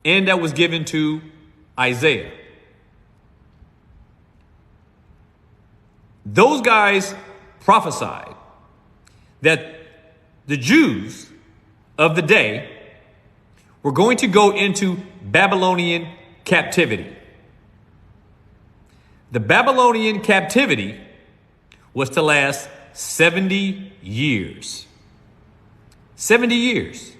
and that was given to Isaiah. Those guys prophesied that the Jews of the day were going to go into Babylonian captivity. The Babylonian captivity was to last 70 years. 70 years.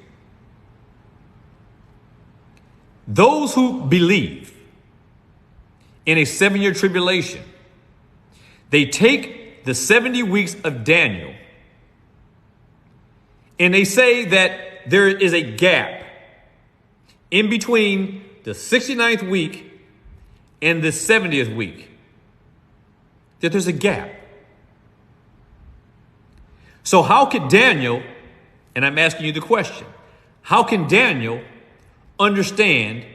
Those who believe in a 7-year tribulation, they take the 70 weeks of Daniel and they say that there is a gap in between the 69th week and the 70th week. That there's a gap. So how could Daniel, and I'm asking you the question, how can Daniel understand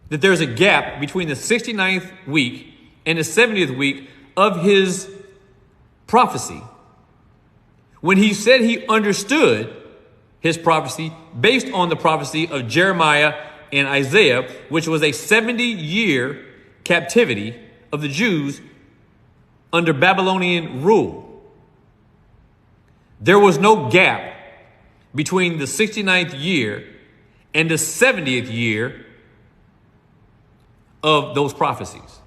that there's a gap between the 69th week and the 70th week of his prophecy when he said he understood his prophecy based on the prophecy of Jeremiah and Isaiah, which was a 70-year captivity of the Jews under Babylonian rule? There was no gap between the 69th year and the 70th year of those prophecies.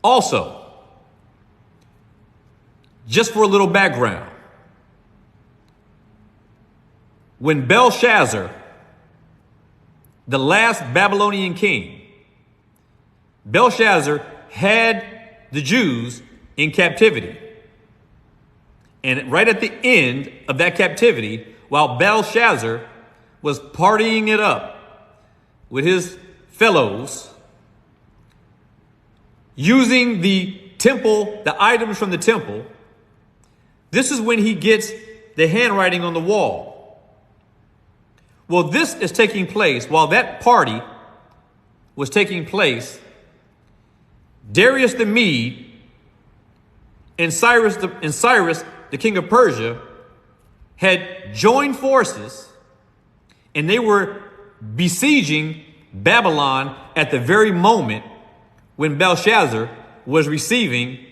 Also, just for a little background, when Belshazzar, the last Babylonian king, Belshazzar had the Jews in captivity. And right at the end of that captivity, while Belshazzar was partying it up with his fellows, using the temple, the items from the temple, this is when he gets the handwriting on the wall. Well, this is taking place while that party was taking place. Darius the Mede and Cyrus, the king of Persia, had joined forces and they were besieging Babylon at the very moment when Belshazzar was receiving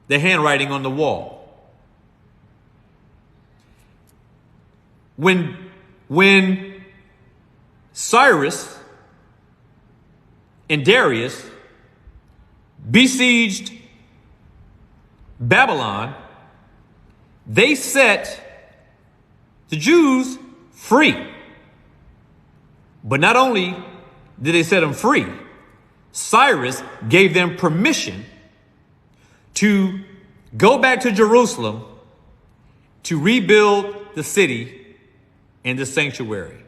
the handwriting on the wall. When Cyrus and Darius besieged Babylon, they set the Jews free. But not only did they set them free, Cyrus gave them permission to go back to Jerusalem to rebuild the city and the sanctuary.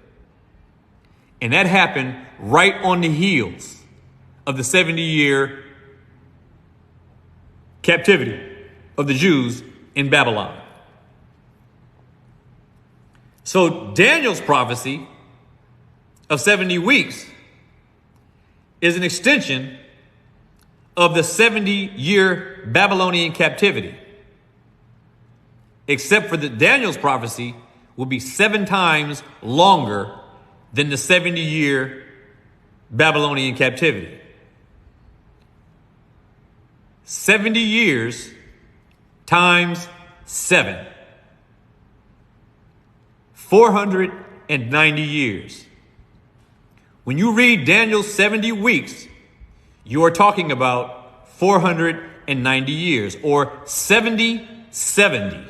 And that happened right on the heels of the 70-year captivity of the Jews in Babylon. So Daniel's prophecy of 70 weeks is an extension of the 70-year Babylonian captivity. Except for that Daniel's prophecy will be 7 times longer than the 70-year Babylonian captivity. 70 years times 7. 490 years. When you read Daniel's 70 weeks, you are talking about 490 years, or 70 sevens,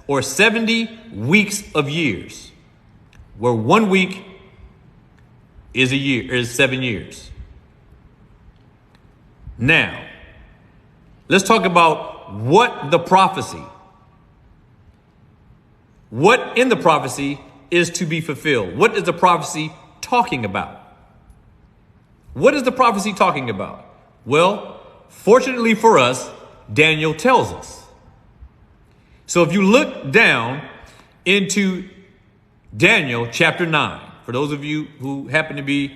or 70 weeks of years, where 1 week is a year, is 7 years. Now, let's talk about what in the prophecy is to be fulfilled. What is the prophecy talking about? What is the prophecy talking about? Well, fortunately for us, Daniel tells us. So if you look down into Daniel chapter 9, for those of you who happen to be